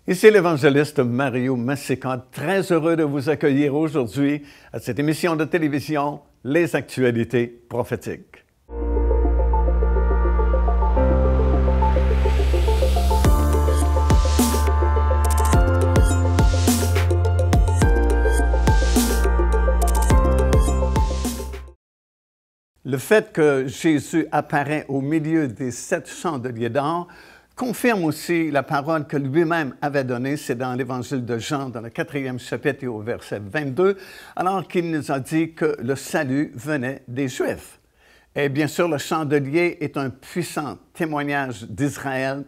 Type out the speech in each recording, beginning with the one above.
Ici l'évangéliste Mario Massica, très heureux de vous accueillir aujourd'hui à cette émission de télévision Les Actualités prophétiques. Le fait que Jésus apparaît au milieu des 7 chandeliers d'or confirme aussi la parole que lui-même avait donnée, c'est dans l'Évangile de Jean, dans le 4e chapitre et au verset 22, alors qu'il nous a dit que le salut venait des Juifs. Et bien sûr, le chandelier est un puissant témoignage d'Israël,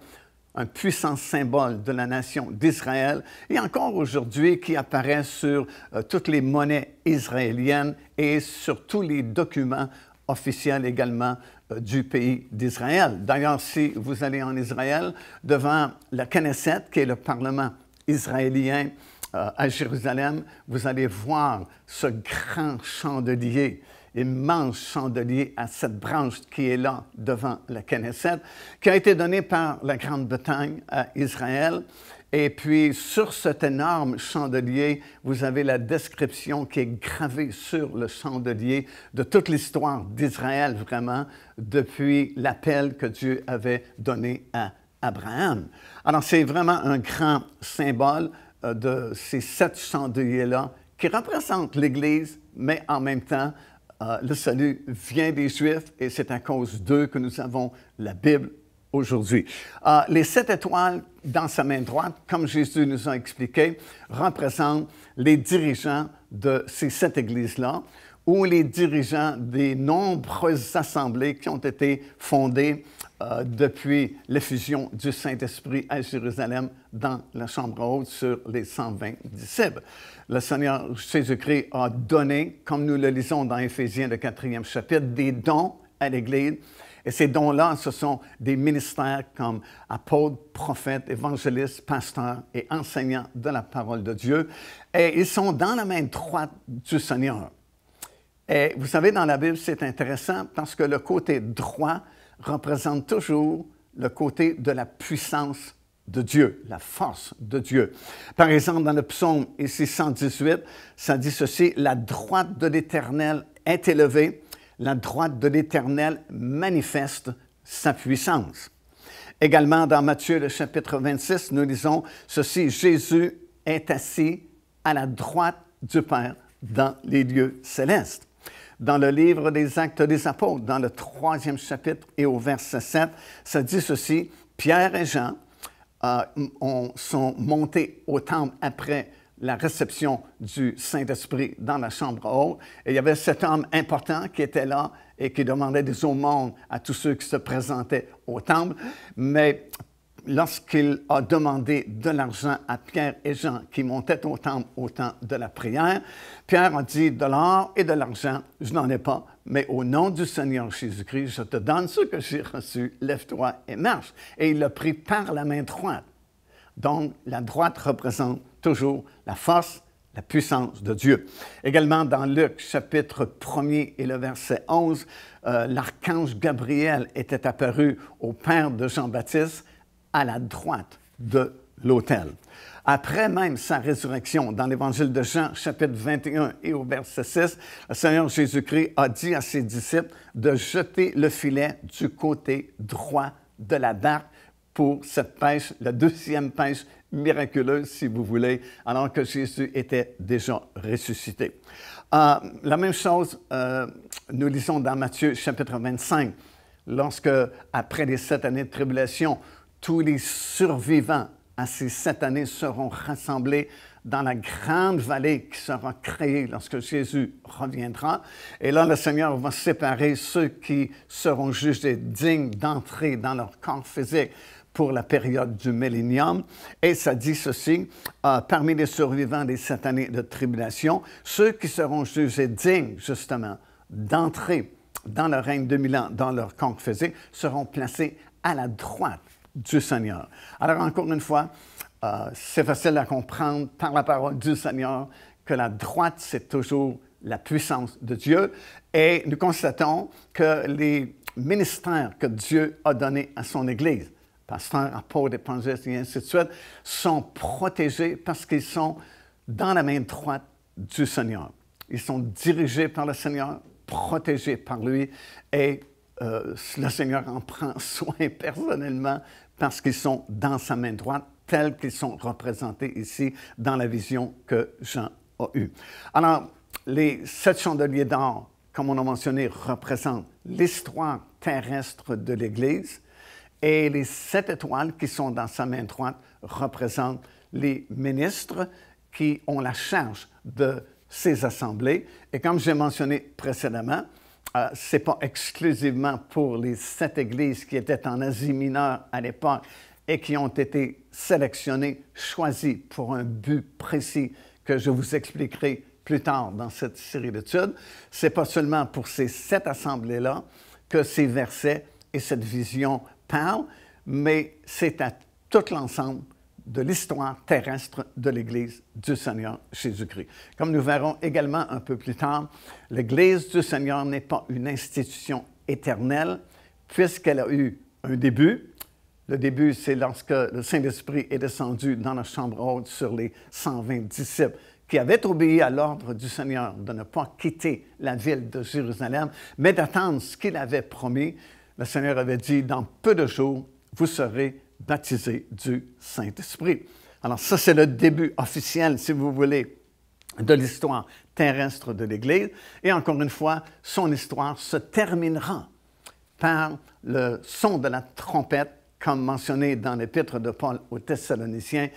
un puissant symbole de la nation d'Israël, et encore aujourd'hui qui apparaît sur toutes les monnaies israéliennes et sur tous les documents officiels également du pays d'Israël. D'ailleurs, si vous allez en Israël, devant la Knesset, qui est le Parlement israélien à Jérusalem, vous allez voir ce grand chandelier, immense chandelier à 7 branches qui est là devant la Knesset, qui a été donné par la Grande-Bretagne à Israël. Et puis, sur cet énorme chandelier, vous avez la description qui est gravée sur le chandelier de toute l'histoire d'Israël, vraiment, depuis l'appel que Dieu avait donné à Abraham. Alors, c'est vraiment un grand symbole de ces 7 chandeliers-là qui représentent l'Église, mais en même temps, le salut vient des Juifs et c'est à cause d'eux que nous avons la Bible aujourd'hui. Les 7 étoiles dans sa main droite, comme Jésus nous a expliqué, représentent les dirigeants de ces 7 églises-là ou les dirigeants des nombreuses assemblées qui ont été fondées depuis l'effusion du Saint-Esprit à Jérusalem dans la chambre haute sur les 120 disciples. Le Seigneur Jésus-Christ a donné, comme nous le lisons dans Éphésiens, le 4e chapitre, des dons à l'Église. Et ces dons-là, ce sont des ministères comme apôtres, prophètes, évangélistes, pasteurs et enseignants de la parole de Dieu. Et ils sont dans la main droite du Seigneur. Et vous savez, dans la Bible, c'est intéressant parce que le côté droit représente toujours le côté de la puissance de Dieu, la force de Dieu. Par exemple, dans le psaume ici 118, ça dit ceci: « La droite de l'Éternel est élevée, la droite de l'Éternel manifeste sa puissance. » Également, dans Matthieu, le chapitre 26, nous lisons ceci: « Jésus est assis à la droite du Père dans les lieux célestes. » Dans le livre des Actes des Apôtres, dans le 3e chapitre et au verset 7, ça dit ceci: « Pierre et Jean sont montés au temple après la réception du Saint-Esprit dans la chambre haute. Et il y avait cet homme important qui était là et qui demandait des aumônes à tous ceux qui se présentaient au temple. Mais lorsqu'il a demandé de l'argent à Pierre et Jean qui montaient au temple au temps de la prière, Pierre a dit: « De l'or et de l'argent, je n'en ai pas, mais au nom du Seigneur Jésus-Christ, je te donne ce que j'ai reçu, lève-toi et marche. » Et il l'a pris par la main droite. Donc, la droite représente toujours la force, la puissance de Dieu. Également, dans Luc, chapitre 1er et le verset 11, l'archange Gabriel était apparu au père de Jean-Baptiste à la droite de l'autel. Après même sa résurrection, dans l'Évangile de Jean, chapitre 21 et au verset 6, le Seigneur Jésus-Christ a dit à ses disciples de jeter le filet du côté droit de la barque pour cette pêche, la 2e pêche miraculeuse, si vous voulez, alors que Jésus était déjà ressuscité. La même chose, nous lisons dans Matthieu, chapitre 25, lorsque, après les 7 années de tribulation, tous les survivants à ces 7 années seront rassemblés dans la grande vallée qui sera créée lorsque Jésus reviendra. Et là, le Seigneur va séparer ceux qui seront jugés dignes d'entrer dans leur corps physique pour la période du millénium. Et ça dit ceci: parmi les survivants des 7 années de tribulation, ceux qui seront jugés dignes, justement, d'entrer dans le règne de 1000 ans dans leur corps physique seront placés à la droite du Seigneur. Alors, encore une fois, c'est facile à comprendre par la parole du Seigneur que la droite, c'est toujours la puissance de Dieu. Et nous constatons que les ministères que Dieu a donnés à son Église, pasteurs, apôtres, évangélistes et ainsi de suite, sont protégés parce qu'ils sont dans la main droite du Seigneur. Ils sont dirigés par le Seigneur, protégés par lui, et le Seigneur en prend soin personnellement parce qu'ils sont dans sa main droite, tels qu'ils sont représentés ici dans la vision que Jean a eue. Alors, les 7 chandeliers d'or, comme on a mentionné, représentent l'histoire terrestre de l'Église, et les 7 étoiles qui sont dans sa main droite représentent les ministres qui ont la charge de ces assemblées. Et comme j'ai mentionné précédemment, ce n'est pas exclusivement pour les 7 églises qui étaient en Asie mineure à l'époque et qui ont été sélectionnées, choisies pour un but précis que je vous expliquerai plus tard dans cette série d'études. Ce n'est pas seulement pour ces 7 assemblées-là que ces versets et cette vision parlent, mais c'est à tout l'ensemble de l'histoire terrestre de l'Église du Seigneur Jésus-Christ. Comme nous verrons également un peu plus tard, l'Église du Seigneur n'est pas une institution éternelle, puisqu'elle a eu un début. Le début, c'est lorsque le Saint-Esprit est descendu dans la chambre haute sur les 120 disciples qui avaient obéi à l'ordre du Seigneur de ne pas quitter la ville de Jérusalem, mais d'attendre ce qu'il avait promis. Le Seigneur avait dit, dans peu de jours, vous serez baptisés du Saint-Esprit. Alors ça, c'est le début officiel, si vous voulez, de l'histoire terrestre de l'Église. Et encore une fois, son histoire se terminera par le son de la trompette, comme mentionné dans l'épître de Paul aux Thessaloniciens.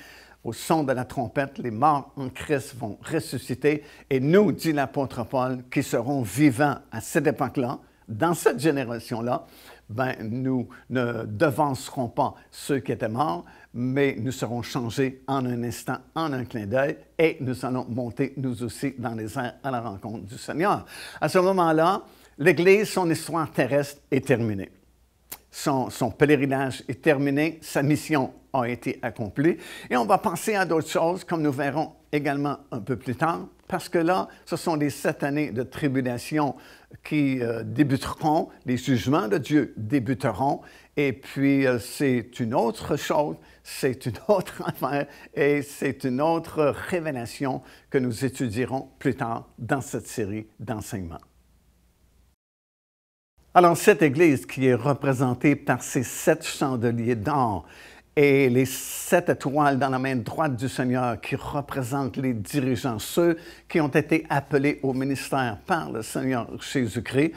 Au son de la trompette, les morts en Christ vont ressusciter. Et nous, dit l'apôtre Paul, qui serons vivants à cette époque-là, dans cette génération-là, nous ne devancerons pas ceux qui étaient morts, mais nous serons changés en un instant, en un clin d'œil, et nous allons monter, nous aussi, dans les airs à la rencontre du Seigneur. À ce moment-là, l'Église, son histoire terrestre est terminée. Son pèlerinage est terminé, sa mission a été accomplie, et on va penser à d'autres choses, comme nous verrons également un peu plus tard, parce que là, ce sont les 7 années de tribulation qui débuteront, les jugements de Dieu débuteront, et puis c'est une autre chose, c'est une autre affaire, et c'est une autre révélation que nous étudierons plus tard dans cette série d'enseignements. Alors, cette Église qui est représentée par ces 7 chandeliers d'or et les 7 étoiles dans la main droite du Seigneur qui représentent les dirigeants, ceux qui ont été appelés au ministère par le Seigneur Jésus-Christ,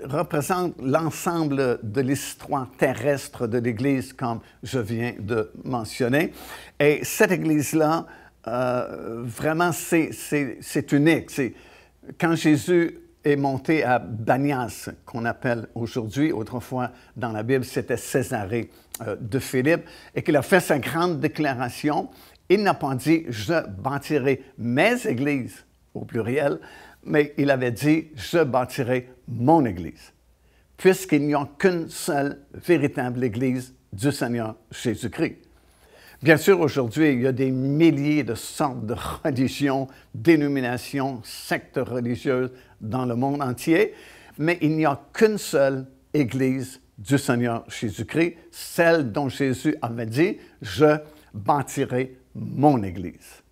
représente l'ensemble de l'histoire terrestre de l'Église, comme je viens de mentionner. Et cette Église-là, vraiment, c'est unique. Quand Jésus est monté à Banias, qu'on appelle aujourd'hui, autrefois dans la Bible, c'était Césarée de Philippe, et qu'il a fait sa grande déclaration. Il n'a pas dit « je bâtirai mes églises » au pluriel, mais il avait dit « je bâtirai mon Église », puisqu'il n'y a qu'une seule véritable Église du Seigneur Jésus-Christ. Bien sûr, aujourd'hui, il y a des milliers de sortes de religions, dénominations, sectes religieuses dans le monde entier, mais il n'y a qu'une seule Église du Seigneur Jésus-Christ, celle dont Jésus avait dit « Je bâtirai mon Église ».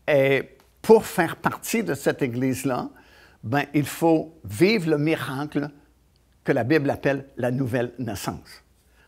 Et pour faire partie de cette Église-là, il faut vivre le miracle que la Bible appelle la nouvelle naissance.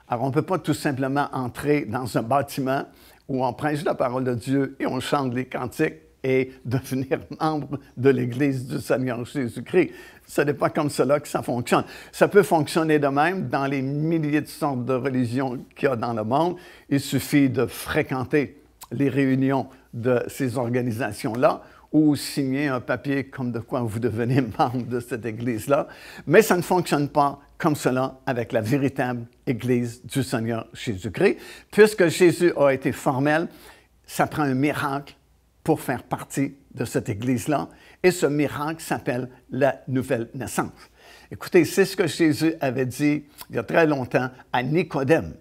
Alors, on ne peut pas tout simplement entrer dans un bâtiment où on prêche la parole de Dieu et on chante les cantiques et devenir membre de l'Église du Seigneur Jésus-Christ. Ce n'est pas comme cela que ça fonctionne. Ça peut fonctionner de même dans les milliers de sortes de religions qu'il y a dans le monde. Il suffit de fréquenter les réunions de ces organisations-là ou signer un papier comme de quoi vous devenez membre de cette Église-là. Mais ça ne fonctionne pas comme cela avec la véritable Église du Seigneur Jésus-Christ. Puisque Jésus a été formel, ça prend un miracle pour faire partie de cette Église-là. Et ce miracle s'appelle la nouvelle naissance. Écoutez, c'est ce que Jésus avait dit il y a très longtemps à Nicodème.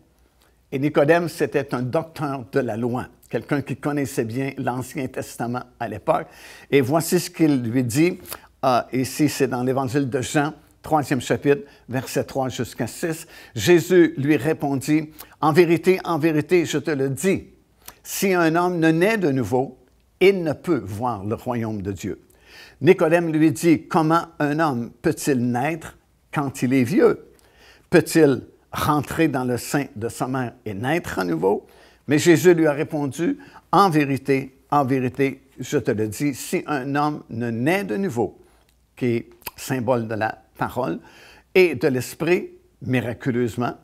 Et Nicodème, c'était un docteur de la loi, quelqu'un qui connaissait bien l'Ancien Testament à l'époque. Et voici ce qu'il lui dit. Ici, c'est dans l'Évangile de Jean, 3e chapitre, verset 3 jusqu'à 6. Jésus lui répondit, « en vérité, je te le dis, si un homme ne naît de nouveau, il ne peut voir le royaume de Dieu. » Nicodème lui dit, « Comment un homme peut-il naître quand il est vieux? Peut-il rentrer dans le sein de sa mère et naître à nouveau? » Mais Jésus lui a répondu, « en vérité, je te le dis, si un homme ne naît de nouveau, qui est symbole de la parole, et de l'esprit, miraculeusement,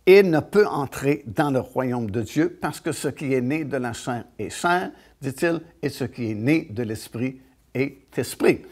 il ne peut entrer dans le royaume de Dieu parce que ce qui est né de la chair est chair, dit-il, et ce qui est né de l'esprit est esprit. »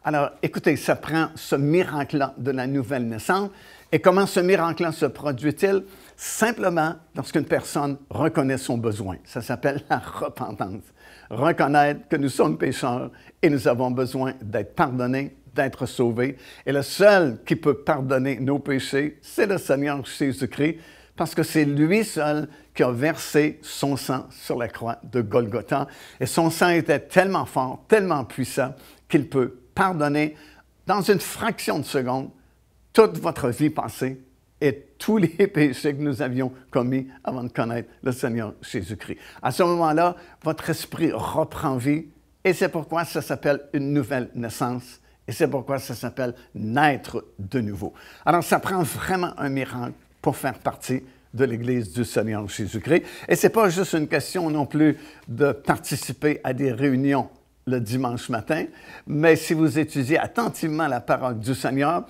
Alors, écoutez, ça prend ce miracle-là de la nouvelle naissance. Et comment ce miracle-là se produit-il? Simplement lorsqu'une personne reconnaît son besoin. Ça s'appelle la repentance. Reconnaître que nous sommes pécheurs et nous avons besoin d'être pardonnés, d'être sauvés. Et le seul qui peut pardonner nos péchés, c'est le Seigneur Jésus-Christ, parce que c'est lui seul qui a versé son sang sur la croix de Golgotha. Et son sang était tellement fort, tellement puissant, qu'il peut pardonner dans une fraction de seconde toute votre vie passée et tous les péchés que nous avions commis avant de connaître le Seigneur Jésus-Christ. À ce moment-là, votre esprit reprend vie et c'est pourquoi ça s'appelle une nouvelle naissance et c'est pourquoi ça s'appelle naître de nouveau. Alors, ça prend vraiment un miracle pour faire partie de l'Église du Seigneur Jésus-Christ. Et ce n'est pas juste une question non plus de participer à des réunions le dimanche matin, mais si vous étudiez attentivement la parole du Seigneur,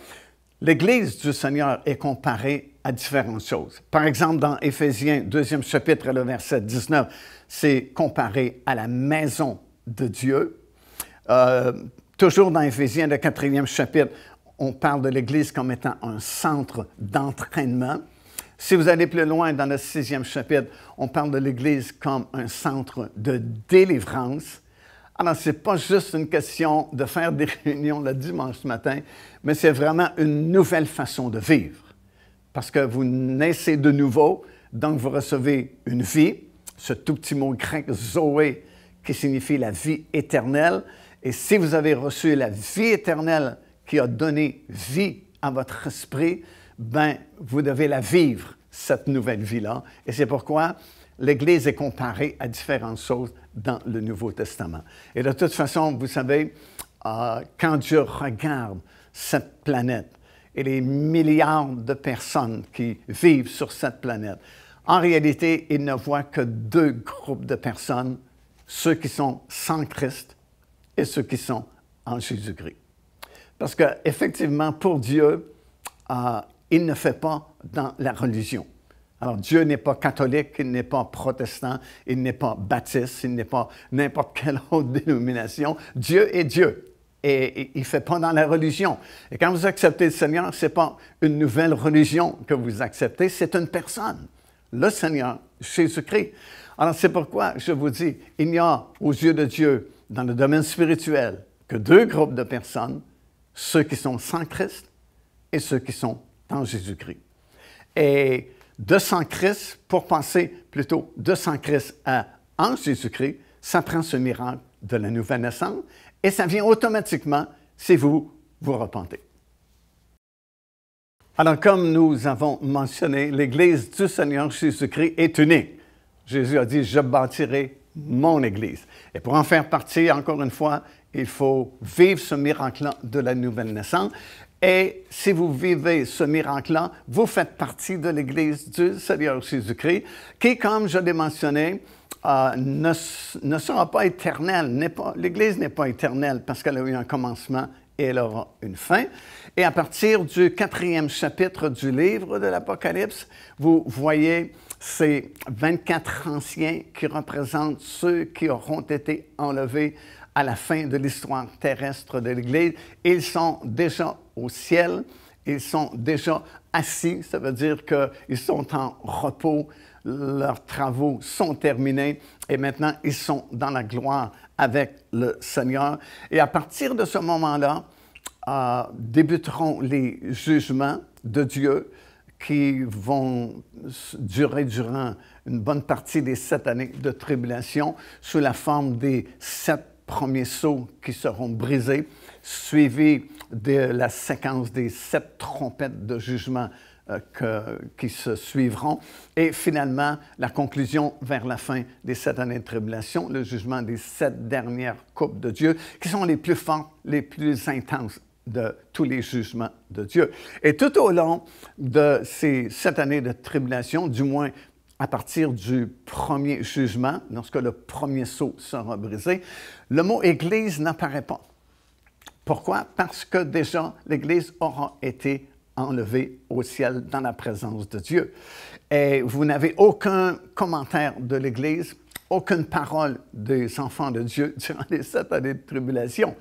l'Église du Seigneur est comparée à différentes choses. Par exemple, dans Éphésiens, 2e chapitre, le verset 19, c'est comparé à la maison de Dieu. Toujours dans Éphésiens, le 4e chapitre, on parle de l'Église comme étant un centre d'entraînement. Si vous allez plus loin, dans le 6e chapitre, on parle de l'Église comme un centre de délivrance. Alors, ce n'est pas juste une question de faire des réunions le dimanche matin, mais c'est vraiment une nouvelle façon de vivre. Parce que vous naissez de nouveau, donc vous recevez une vie, ce tout petit mot grec « zoé » qui signifie la vie éternelle. Et si vous avez reçu la vie éternelle qui a donné vie à votre esprit, ben vous devez la vivre, cette nouvelle vie-là. Et c'est pourquoi l'Église est comparée à différentes choses dans le Nouveau Testament. Et de toute façon, vous savez, quand Dieu regarde cette planète et les milliards de personnes qui vivent sur cette planète, en réalité, il ne voit que deux groupes de personnes, ceux qui sont sans Christ et ceux qui sont en Jésus-Christ. Parce qu'effectivement, pour Dieu, il ne fait pas dans la religion. Alors, Dieu n'est pas catholique, il n'est pas protestant, il n'est pas baptiste, il n'est pas n'importe quelle autre dénomination. Dieu est Dieu et il ne fait pas dans la religion. Et quand vous acceptez le Seigneur, ce n'est pas une nouvelle religion que vous acceptez, c'est une personne, le Seigneur Jésus-Christ. Alors, c'est pourquoi je vous dis, il n'y a aux yeux de Dieu, dans le domaine spirituel, que deux groupes de personnes, ceux qui sont sans Christ et ceux qui sont en Jésus-Christ. Et de sans Christ, pour passer plutôt de sans Christ à en Jésus-Christ, ça prend ce miracle de la nouvelle naissance et ça vient automatiquement si vous vous repentez. Alors, comme nous avons mentionné, l'Église du Seigneur Jésus-Christ est unique. Jésus a dit, « Je bâtirai mon Église ». Et pour en faire partie, encore une fois, il faut vivre ce miracle-là de la nouvelle naissance. Et si vous vivez ce miracle-là, vous faites partie de l'Église du Seigneur Jésus-Christ, qui, comme je l'ai mentionné, ne sera pas éternelle. L'Église n'est pas éternelle parce qu'elle a eu un commencement et elle aura une fin. Et à partir du 4e chapitre du livre de l'Apocalypse, vous voyez ces 24 anciens qui représentent ceux qui auront été enlevés à la fin de l'histoire terrestre de l'Église. Ils sont déjà au ciel, ils sont déjà assis, ça veut dire qu'ils sont en repos, leurs travaux sont terminés et maintenant ils sont dans la gloire avec le Seigneur. Et à partir de ce moment-là, débuteront les jugements de Dieu qui vont durer durant une bonne partie des 7 années de tribulation sous la forme des 7 premiers sceaux qui seront brisés, suivi de la séquence des 7 trompettes de jugement qui se suivront, et finalement la conclusion vers la fin des 7 années de tribulation, le jugement des 7 dernières coupes de Dieu, qui sont les plus forts, les plus intenses de tous les jugements de Dieu. Et tout au long de ces 7 années de tribulation, du moins à partir du premier jugement, lorsque le premier sceau sera brisé, le mot « Église » n'apparaît pas. Pourquoi? Parce que déjà, l'Église aura été enlevée au ciel dans la présence de Dieu. Et vous n'avez aucun commentaire de l'Église, aucune parole des enfants de Dieu durant les 7 années de tribulation,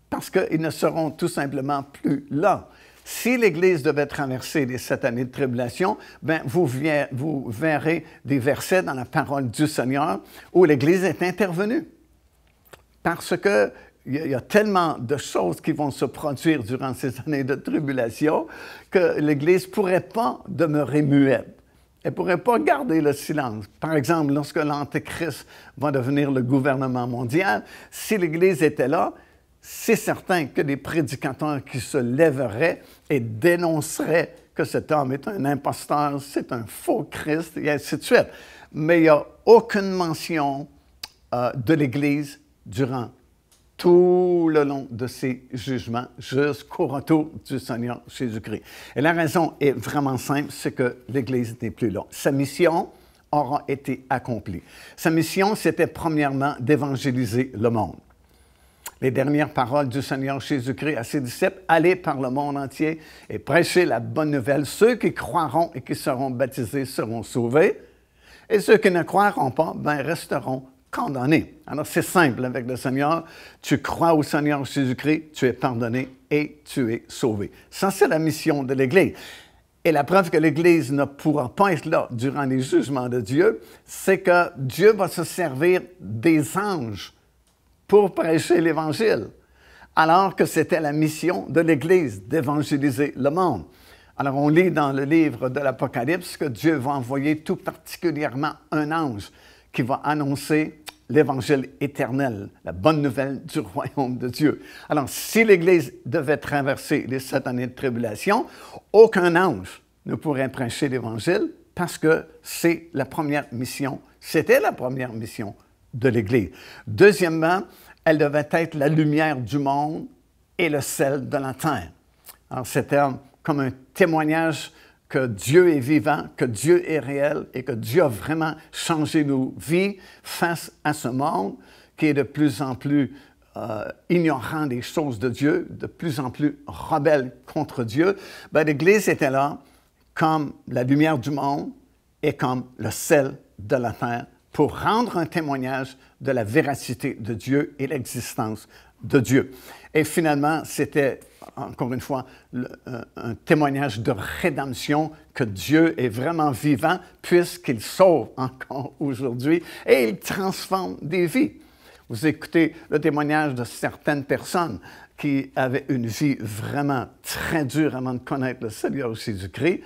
parce qu'ils ne seront tout simplement plus là. Si l'Église devait traverser les 7 années de tribulation, bien, vous verrez des versets dans la parole du Seigneur où l'Église est intervenue. Parce que il y a tellement de choses qui vont se produire durant ces années de tribulation que l'Église ne pourrait pas demeurer muette. Elle ne pourrait pas garder le silence. Par exemple, lorsque l'Antéchrist va devenir le gouvernement mondial, si l'Église était là, c'est certain que des prédicateurs qui se lèveraient et dénonceraient que cet homme est un imposteur, c'est un faux Christ, et ainsi de suite. Mais il n'y a aucune mention de l'Église durant tout le long de ces jugements jusqu'au retour du Seigneur Jésus-Christ. Et la raison est vraiment simple, c'est que l'Église n'est plus là. Sa mission aura été accomplie. Sa mission, c'était premièrement d'évangéliser le monde. Les dernières paroles du Seigneur Jésus-Christ à ses disciples, « Allez par le monde entier et prêchez la bonne nouvelle. Ceux qui croiront et qui seront baptisés seront sauvés, et ceux qui ne croiront pas, ben, resteront condamné. » Alors, c'est simple avec le Seigneur. Tu crois au Seigneur Jésus-Christ, tu es pardonné et tu es sauvé. Ça, c'est la mission de l'Église. Et la preuve que l'Église ne pourra pas être là durant les jugements de Dieu, c'est que Dieu va se servir des anges pour prêcher l'Évangile, alors que c'était la mission de l'Église d'évangéliser le monde. Alors, on lit dans le livre de l'Apocalypse que Dieu va envoyer tout particulièrement un ange qui va annoncer l'Évangile éternel, la bonne nouvelle du royaume de Dieu. Alors, si l'Église devait traverser les 7 années de tribulation, aucun ange ne pourrait prêcher l'Évangile parce que c'est la première mission, c'était la première mission de l'Église. Deuxièmement, elle devait être la lumière du monde et le sel de la terre. Alors, c'était comme un témoignage que Dieu est vivant, que Dieu est réel et que Dieu a vraiment changé nos vies face à ce monde qui est de plus en plus ignorant des choses de Dieu, de plus en plus rebelle contre Dieu. Bien, l'Église était là comme la lumière du monde et comme le sel de la terre pour rendre un témoignage de la véracité de Dieu et l'existence de Dieu. Et finalement, c'était, encore une fois, un témoignage de rédemption que Dieu est vraiment vivant puisqu'il sauve encore aujourd'hui et il transforme des vies. Vous écoutez le témoignage de certaines personnes qui avaient une vie vraiment très dure avant de connaître le Seigneur Jésus-Christ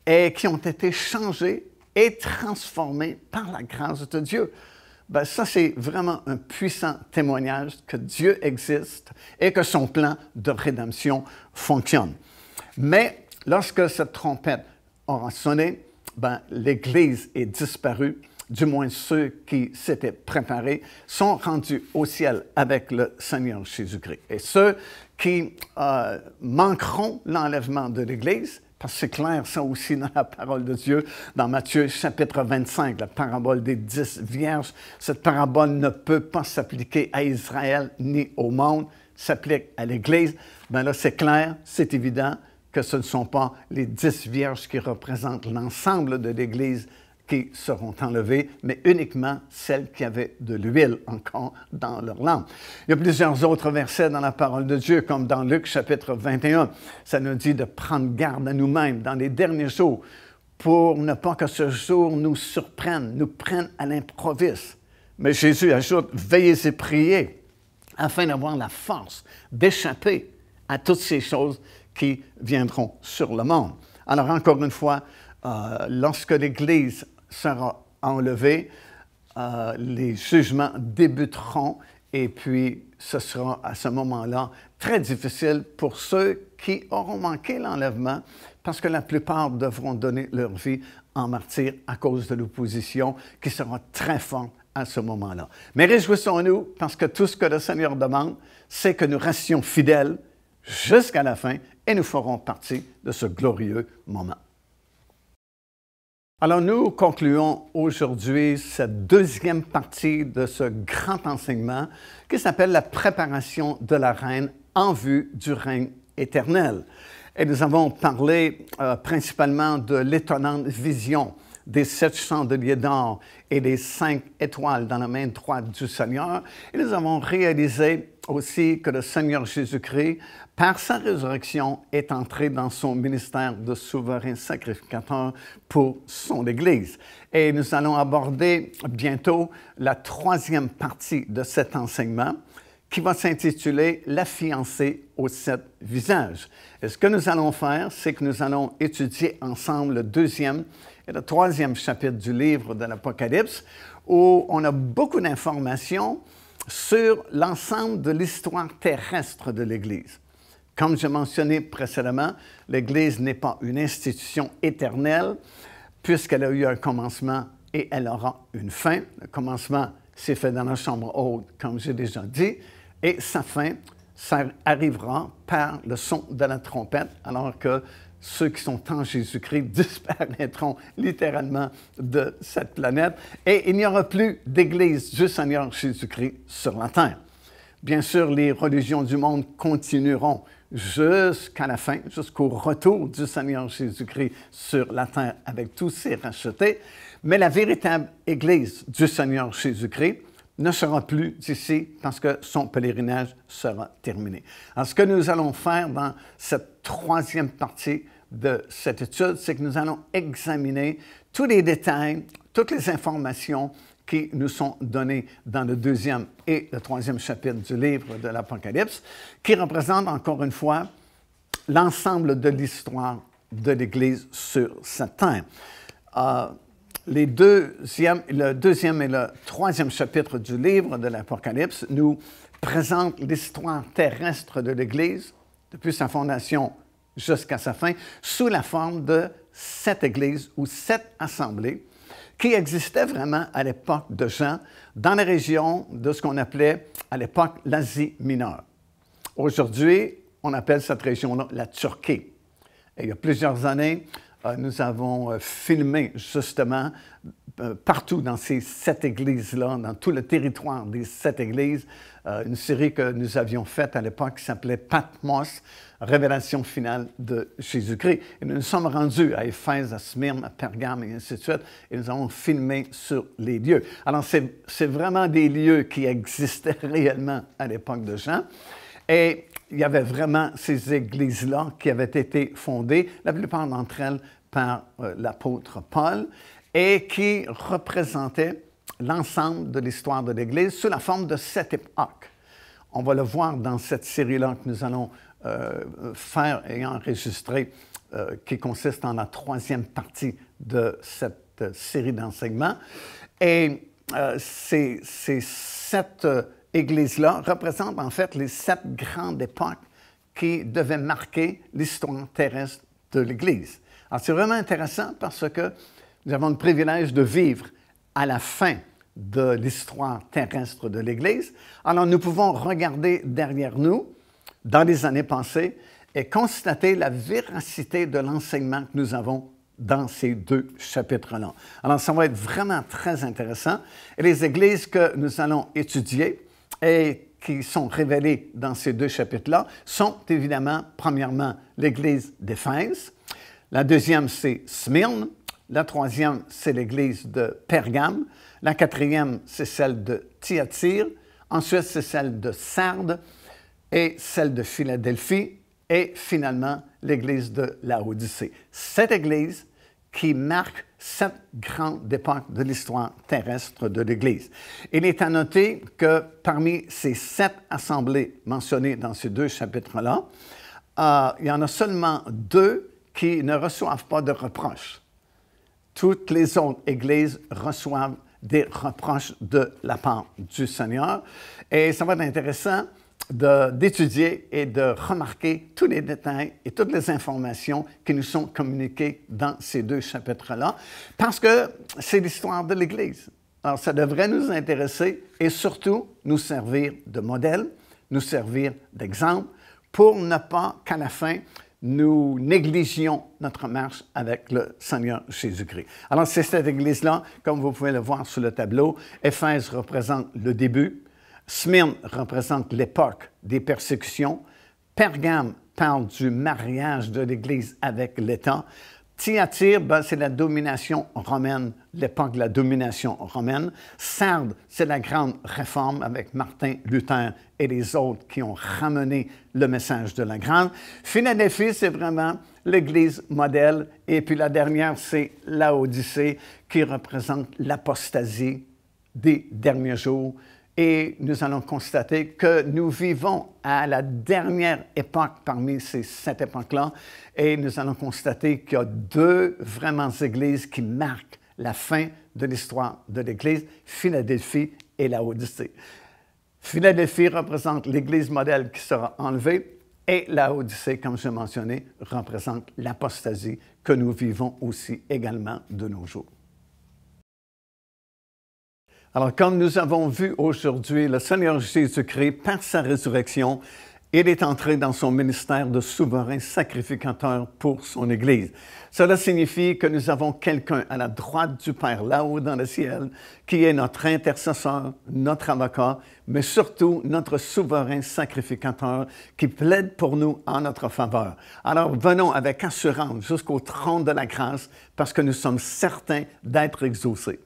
et qui ont été changées et transformées par la grâce de Dieu. Bien, ça, c'est vraiment un puissant témoignage que Dieu existe et que son plan de rédemption fonctionne. Mais lorsque cette trompette aura sonné, bien, l'Église est disparue, du moins ceux qui s'étaient préparés sont rendus au ciel avec le Seigneur Jésus-Christ. Et ceux qui manqueront l'enlèvement de l'Église, parce que c'est clair, ça aussi dans la parole de Dieu, dans Matthieu chapitre 25, la parabole des 10 vierges. Cette parabole ne peut pas s'appliquer à Israël ni au monde, s'applique à l'Église. Bien là, c'est clair, c'est évident que ce ne sont pas les 10 vierges qui représentent l'ensemble de l'Église qui seront enlevées, mais uniquement celles qui avaient de l'huile encore dans leur lampe. Il y a plusieurs autres versets dans la parole de Dieu, comme dans Luc chapitre 21. Ça nous dit de prendre garde à nous-mêmes dans les derniers jours pour ne pas que ce jour nous surprenne, nous prenne à l'improviste. Mais Jésus ajoute, veillez et priez afin d'avoir la force d'échapper à toutes ces choses qui viendront sur le monde. Alors encore une fois, lorsque l'Église sera enlevée, les jugements débuteront Et puis, ce sera à ce moment-là très difficile pour ceux qui auront manqué l'enlèvement, parce que la plupart devront donner leur vie en martyr à cause de l'opposition qui sera très forte à ce moment-là. Mais réjouissons-nous, parce que tout ce que le Seigneur demande, c'est que nous restions fidèles jusqu'à la fin et nous ferons partie de ce glorieux moment. Alors, nous concluons aujourd'hui cette deuxième partie de ce grand enseignement qui s'appelle la préparation de la reine en vue du règne éternel. Et nous avons parlé principalement de l'étonnante vision des 7 chandeliers d'or et des 5 étoiles dans la main droite du Seigneur. Et nous avons réalisé aussi que le Seigneur Jésus-Christ, par sa résurrection, est entré dans son ministère de souverain sacrificateur pour son Église. Et nous allons aborder bientôt la troisième partie de cet enseignement qui va s'intituler « La fiancée aux 7 visages ». Et ce que nous allons faire, c'est que nous allons étudier ensemble le deuxième et le troisième chapitre du livre de l'Apocalypse, où on a beaucoup d'informations sur l'ensemble de l'histoire terrestre de l'Église. Comme j'ai mentionné précédemment, l'Église n'est pas une institution éternelle, puisqu'elle a eu un commencement et elle aura une fin. Le commencement s'est fait dans la chambre haute, comme j'ai déjà dit, et sa fin, ça arrivera par le son de la trompette, alors que ceux qui sont en Jésus-Christ disparaîtront littéralement de cette planète, et il n'y aura plus d'Église du Seigneur Jésus-Christ sur la terre. Bien sûr, les religions du monde continueront jusqu'à la fin, jusqu'au retour du Seigneur Jésus-Christ sur la terre avec tous ses rachetés, mais la véritable Église du Seigneur Jésus-Christ ne sera plus ici parce que son pèlerinage sera terminé. Alors, ce que nous allons faire dans cette troisième partie de cette étude, c'est que nous allons examiner tous les détails, toutes les informations qui nous sont données dans le deuxième et le troisième chapitre du livre de l'Apocalypse, qui représentent encore une fois l'ensemble de l'histoire de l'Église sur cette terre. Le deuxième et le troisième chapitre du livre de l'Apocalypse nous présentent l'histoire terrestre de l'Église, depuis sa fondation jusqu'à sa fin, sous la forme de 7 églises ou 7 assemblées qui existaient vraiment à l'époque de Jean dans la région de ce qu'on appelait à l'époque l'Asie mineure. Aujourd'hui, on appelle cette région-là la Turquie. Et il y a plusieurs années, nous avons filmé justement partout dans ces 7 églises-là, dans tout le territoire des 7 églises, une série que nous avions faite à l'époque qui s'appelait Patmos, Révélation finale de Jésus-Christ. Et nous nous sommes rendus à Éphèse, à Smyrne, à Pergame et ainsi de suite, et nous avons filmé sur les lieux. Alors, c'est vraiment des lieux qui existaient réellement à l'époque de Jean. Et il y avait vraiment ces églises-là qui avaient été fondées, la plupart d'entre elles par l'apôtre Paul, et qui représentaient l'ensemble de l'histoire de l'Église sous la forme de 7 époques. On va le voir dans cette série-là que nous allons faire et enregistrer, qui consiste en la troisième partie de cette série d'enseignements. Et ces 7 églises-là représentent en fait les 7 grandes époques qui devaient marquer l'histoire terrestre de l'Église. Alors, c'est vraiment intéressant parce que nous avons le privilège de vivre à la fin de l'histoire terrestre de l'Église. Alors, nous pouvons regarder derrière nous, dans les années passées, et constater la véracité de l'enseignement que nous avons dans ces 2 chapitres-là. Alors, ça va être vraiment très intéressant. Et les églises que nous allons étudier et qui sont révélées dans ces 2 chapitres-là sont évidemment, premièrement, l'Église d'Éphèse. La deuxième, c'est Smyrne. La troisième, c'est l'Église de Pergame. La quatrième, c'est celle de Thyatire. Ensuite, c'est celle de Sardes et celle de Philadelphie. Et finalement, l'Église de Laodicée. Cette Église qui marque 7 grandes époques de l'histoire terrestre de l'Église. Il est à noter que parmi ces 7 assemblées mentionnées dans ces 2 chapitres-là, il y en a seulement 2 qui ne reçoivent pas de reproches. Toutes les autres églises reçoivent des reproches de la part du Seigneur. Et ça va être intéressant d'étudier et de remarquer tous les détails et toutes les informations qui nous sont communiquées dans ces deux chapitres-là, parce que c'est l'histoire de l'Église. Alors, ça devrait nous intéresser et surtout nous servir de modèle, nous servir d'exemple, pour ne pas qu'à la fin, nous négligions notre marche avec le Seigneur Jésus-Christ. Alors, c'est cette Église-là, comme vous pouvez le voir sur le tableau. Éphèse représente le début. Smyrne représente l'époque des persécutions. Pergame parle du mariage de l'Église avec l'État. Thyatire, c'est la domination romaine, l'époque de la domination romaine. Sardes, c'est la grande réforme avec Martin Luther et les autres qui ont ramené le message de la grâce. Philadelphie, c'est vraiment l'Église modèle. Et puis la dernière, c'est Laodicée qui représente l'apostasie des derniers jours. Et nous allons constater que nous vivons à la dernière époque parmi ces 7 époques-là. Et nous allons constater qu'il y a 2 vraiment églises qui marquent la fin de l'histoire de l'Église, Philadelphie et Laodicée. Philadelphie représente l'Église modèle qui sera enlevée et Laodicée, comme je l'ai mentionné, représente l'apostasie que nous vivons aussi également de nos jours. Alors, comme nous avons vu aujourd'hui, le Seigneur Jésus-Christ, par sa résurrection, il est entré dans son ministère de souverain sacrificateur pour son Église. Cela signifie que nous avons quelqu'un à la droite du Père, là-haut dans le ciel, qui est notre intercesseur, notre avocat, mais surtout notre souverain sacrificateur qui plaide pour nous en notre faveur. Alors, venons avec assurance jusqu'au trône de la grâce parce que nous sommes certains d'être exaucés.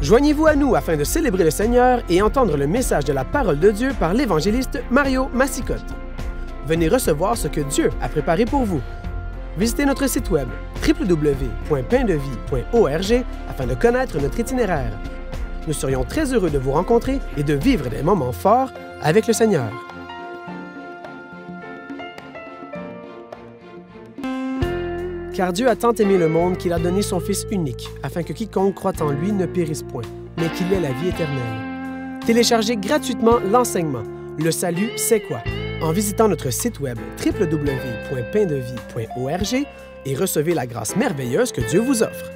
Joignez-vous à nous afin de célébrer le Seigneur et entendre le message de la parole de Dieu par l'évangéliste Mario Massicotte. Venez recevoir ce que Dieu a préparé pour vous. Visitez notre site web www.paindevie.org afin de connaître notre itinéraire. Nous serions très heureux de vous rencontrer et de vivre des moments forts avec le Seigneur. Car Dieu a tant aimé le monde qu'il a donné son Fils unique, afin que quiconque croit en lui ne périsse point, mais qu'il ait la vie éternelle. Téléchargez gratuitement l'enseignement « Le salut, c'est quoi ?» en visitant notre site web www.paindevie.org et recevez la grâce merveilleuse que Dieu vous offre.